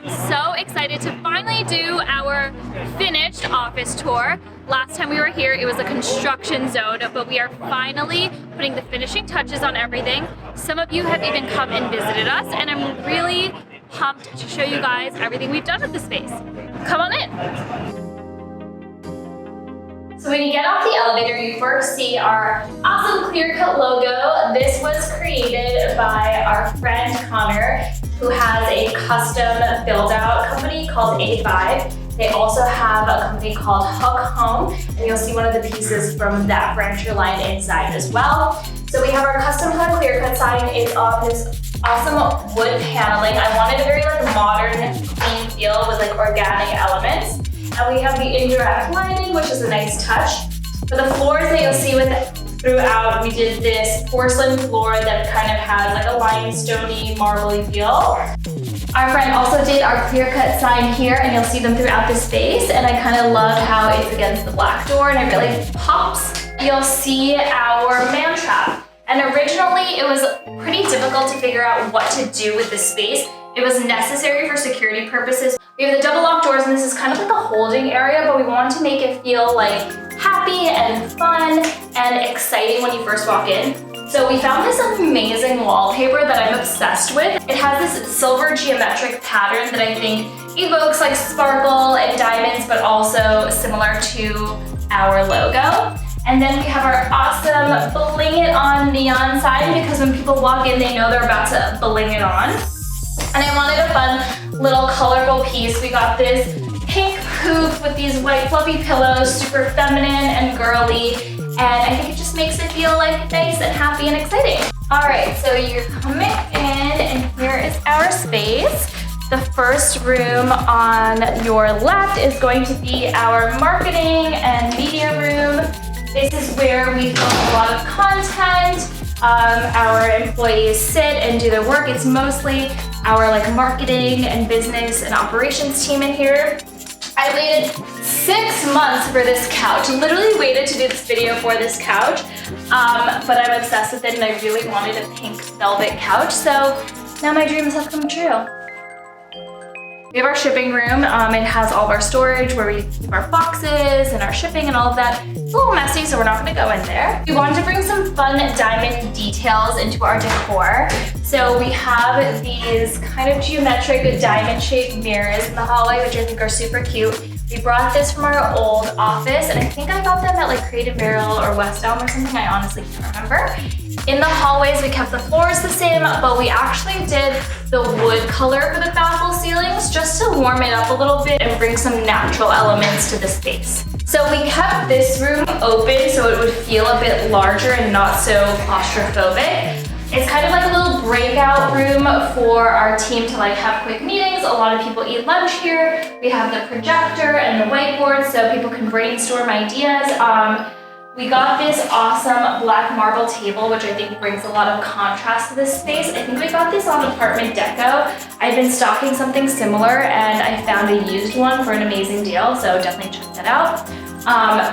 I'm so excited to finally do our finished office tour. Last time we were here, it was a construction zone, but we are finally putting the finishing touches on everything. Some of you have even come and visited us, and I'm really pumped to show you guys everything we've done with the space. Come on in. So when you get off the elevator, you first see our awesome clear cut logo. This was created by our friend Connor, who has a custom build out company called A5. They also have a company called Hook Home, and you'll see one of the pieces from that furniture line inside as well. So we have our custom cut clear cut sign. It's on this awesome wood paneling. I wanted a very modern, clean feel with organic elements. And we have the indirect lighting, which is a nice touch. For the floors that you'll see throughout, we did this porcelain floor that kind of has a limestone-y, marbly feel. Our friend also did our clear cut sign here, and you'll see them throughout the space. And I kind of love how it's against the black door and it really pops. You'll see our man trap. And originally it was pretty difficult to figure out what to do with this space. It was necessary for security purposes. We have the double lock doors, and this is kind of like a holding area, but we want to make it feel happy and fun and exciting when you first walk in. So we found this amazing wallpaper that I'm obsessed with. It has this silver geometric pattern that I think evokes sparkle and diamonds, but also similar to our logo. And then we have our awesome bling it on neon sign, because when people walk in, they know they're about to bling it on. And I wanted a fun little colorful piece. We got this pink poof with these white fluffy pillows, super feminine and girly. And I think it just makes it feel nice and happy and exciting. All right, so you're coming in, and here is our space. The first room on your left is going to be our marketing and media room. This is where we film a lot of content. Our employees sit and do their work. It's mostly our marketing and business and operations team in here. I waited 6 months for this couch. Literally waited to do this video for this couch, but I'm obsessed with it, and I really wanted a pink velvet couch, so now my dreams have come true. We have our shipping room. It has all of our storage where we keep our boxes and our shipping and all of that. It's a little messy, so we're not gonna go in there. We wanted to bring some fun diamond details into our decor. So we have these kind of geometric diamond-shaped mirrors in the hallway, which I think are super cute. We brought this from our old office, and I think I got them at Creative Barrel or West Elm or something. I honestly can't remember. In the hallways, we kept the floors the same, but we actually did the wood color for the baffle ceilings just to warm it up a little bit and bring some natural elements to the space. So we kept this room open so it would feel a bit larger and not so claustrophobic. It's kind of a little breakout room for our team to have quick meetings. A lot of people eat lunch here. We have the projector and the whiteboard so people can brainstorm ideas. We got this awesome black marble table, which I think brings a lot of contrast to this space. I think we got this on Apartment Deco. I've been stocking something similar, and I found a used one for an amazing deal, so definitely check that out.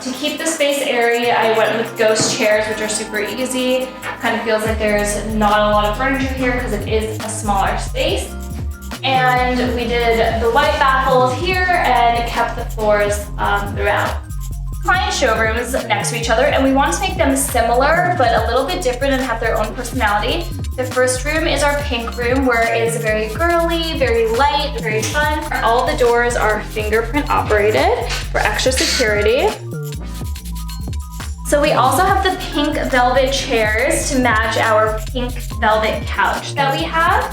To keep the space airy, I went with ghost chairs, which are super easy. Kind of feels like there's not a lot of furniture here because it is a smaller space. And we did the white baffles here and kept the floors throughout. Client showrooms next to each other, and we want to make them similar but a little bit different and have their own personality. The first room is our pink room, where it's very girly, very light, very fun. All the doors are fingerprint operated for extra security. So we also have the pink velvet chairs to match our pink velvet couch that we have.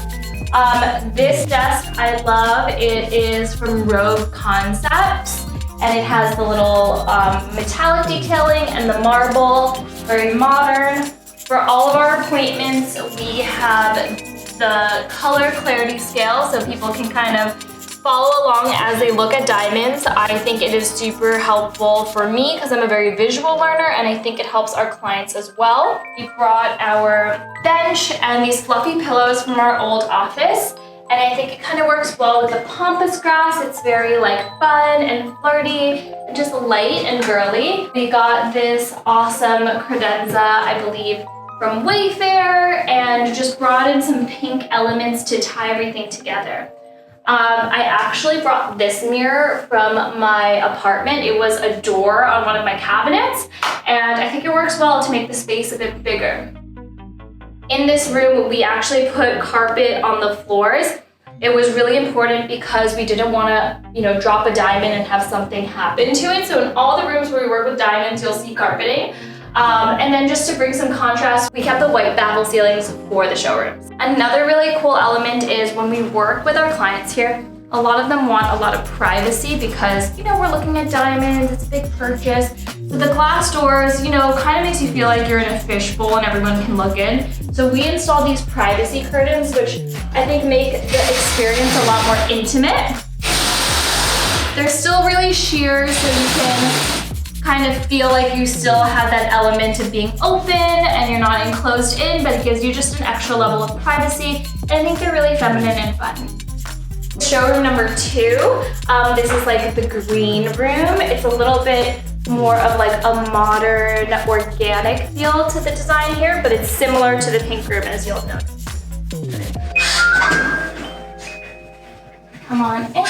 This desk I love. It is from Rogue Concepts, and it has the little metallic detailing and the marble, very modern. For all of our appointments, we have the color clarity scale so people can kind of follow along as they look at diamonds. I think it is super helpful for me because I'm a very visual learner, and I think it helps our clients as well. We brought our bench and these fluffy pillows from our old office, and I think it kind of works well with the pampas grass. It's very fun and flirty and just light and girly. We got this awesome credenza, I believe, from Wayfair, and just brought in some pink elements to tie everything together. I actually brought this mirror from my apartment. It was a door on one of my cabinets, and I think it works well to make the space a bit bigger. In this room, we actually put carpet on the floors. It was really important because we didn't want to, drop a diamond and have something happen to it. So in all the rooms where we work with diamonds, you'll see carpeting. And then just to bring some contrast, we kept the white baffle ceilings for the showrooms. Another really cool element is when we work with our clients here, a lot of them want a lot of privacy because, we're looking at diamonds, it's a big purchase. So the glass doors, kind of makes you feel like you're in a fishbowl and everyone can look in. So we installed these privacy curtains, which I think make the experience a lot more intimate. They're still really sheer, so you can kind of feel like you still have that element of being open and you're not enclosed in, but it gives you just an extra level of privacy. And I think they're really feminine and fun. Showroom number 2, this is like the green room. It's a little bit more of like a modern, organic feel to the design here, but it's similar to the pink room, as you'll notice. Come on in.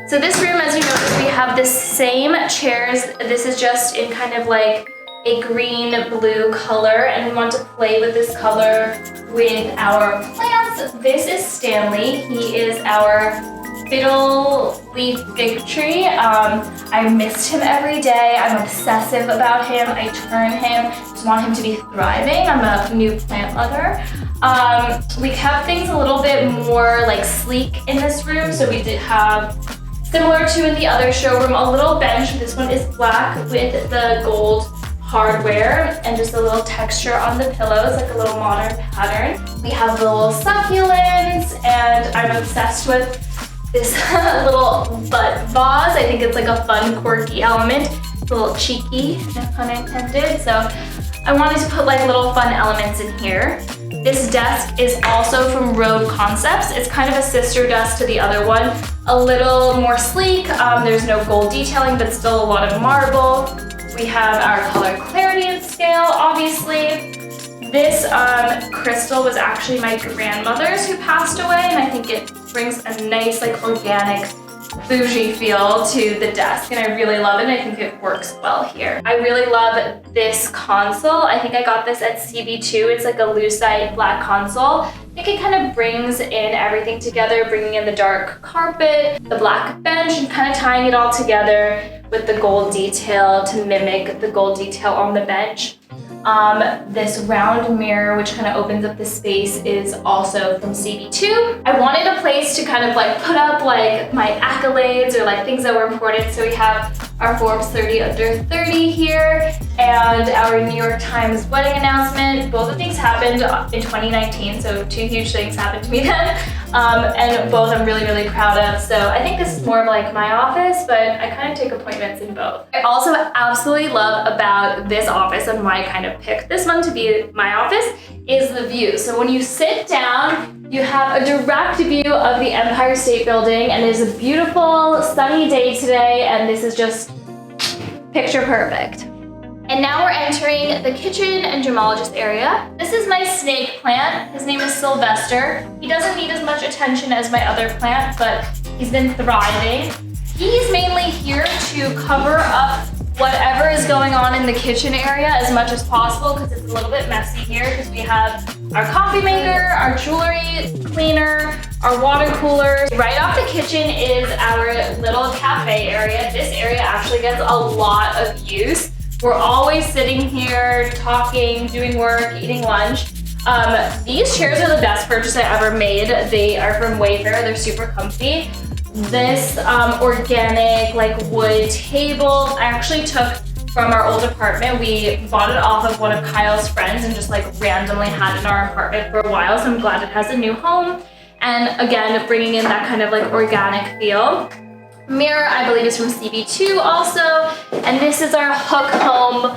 So this room, as you notice, we have the same chairs. This is just in kind of like a green-blue color, and we want to play with this color with our plants. This is Stanley. He is our fiddle leaf fig tree. I missed him every day. I'm obsessive about him. I turn him. Just want him to be thriving. I'm a new plant lover. We kept things a little bit more like sleek in this room, so we did have, similar to in the other showroom, a little bench. This one is black with the gold hardware and just a little texture on the pillows, like a little modern pattern. We have the little succulents, and I'm obsessed with this little butt vase. I think it's like a fun, quirky element. It's a little cheeky, no pun intended. So I wanted to put like little fun elements in here. This desk is also from Road Concepts. It's kind of a sister desk to the other one. A little more sleek. There's no gold detailing, but still a lot of marble. We have our color clarity and scale, obviously. This crystal was actually my grandmother's who passed away, and I think it brings a nice, like, organic, bougie feel to the desk, and I really love it. I think it works well here. I really love this console. I think I got this at CB2. It's like a lucite black console. I think it kind of brings in everything together, bringing in the dark carpet, the black bench, and kind of tying it all together with the gold detail to mimic the gold detail on the bench. This round mirror, which kind of opens up the space, is also from CB2. I wanted a place to kind of like put up like my accolades or like things that were important. So we have our Forbes 30 Under 30 here and our New York Times wedding announcement. Both of these happened in 2019, so 2 huge things happened to me then. And both I'm really, really proud of. So I think this is more of like my office, but I kind of take appointments in both. I also absolutely love about this office and why I kind of picked this one to be my office is the view. So when you sit down, you have a direct view of the Empire State Building, and it is a beautiful sunny day today, and this is just picture perfect. And now we're entering the kitchen and gemologist area. This is my snake plant. His name is Sylvester. He doesn't need as much attention as my other plant, but he's been thriving. He's mainly here to cover up whatever is going on in the kitchen area as much as possible, because it's a little bit messy here because we have our coffee maker, our jewelry cleaner, our water cooler. Right off the kitchen is our little cafe area. This area actually gets a lot of use. We're always sitting here talking, doing work, eating lunch. These chairs are the best purchase I ever made. They are from Wayfair. They're super comfy. This organic like wood table I actually took from our old apartment. We bought it off of one of Kyle's friends and just like randomly had it in our apartment for a while, so I'm glad it has a new home. And again, bringing in that kind of like organic feel. Mirror, I believe, is from CB2 also. And this is our hook home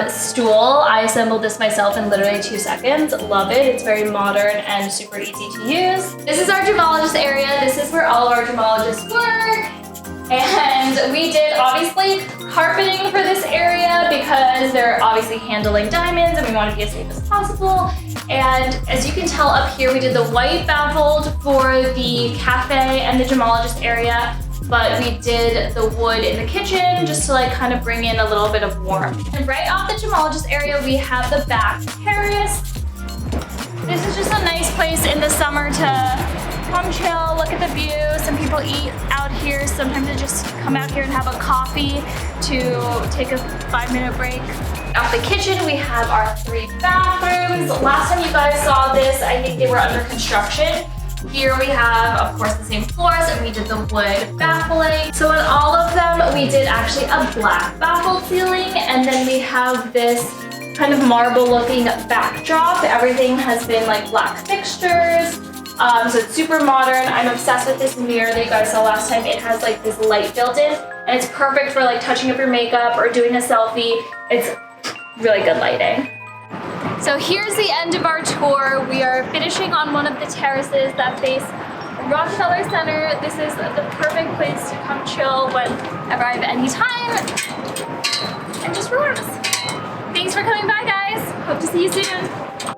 stool. I assembled this myself in literally 2 seconds. Love it. It's very modern and super easy to use. This is our gemologist area. This is where all of our gemologists work. And we did obviously carpeting for this area because they're obviously handling diamonds and we want to be as safe as possible. And as you can tell up here, we did the white baffled for the cafe and the gemologist area, but we did the wood in the kitchen just to like kind of bring in a little bit of warmth. And right off the gemologist area, we have the back terrace. This is just a nice place in the summer to come chill, look at the view. Some people eat out here. Sometimes they just come out here and have a coffee to take a 5-minute break. Off the kitchen, we have our 3 bathrooms. Last time you guys saw this, I think they were under construction. Here we have, of course, the same floors, and we did the wood baffling. So in all of them, we did actually a black baffled ceiling, and then we have this kind of marble looking backdrop. Everything has been like black fixtures. So it's super modern. I'm obsessed with this mirror that you guys saw last time. It has like this light built in, and it's perfect for like touching up your makeup or doing a selfie. It's really good lighting. So here's the end of our tour. We are finishing on one of the terraces that face Rockefeller Center. This is the perfect place to come chill whenever I have any time and just relax. Thanks for coming by, guys. Hope to see you soon.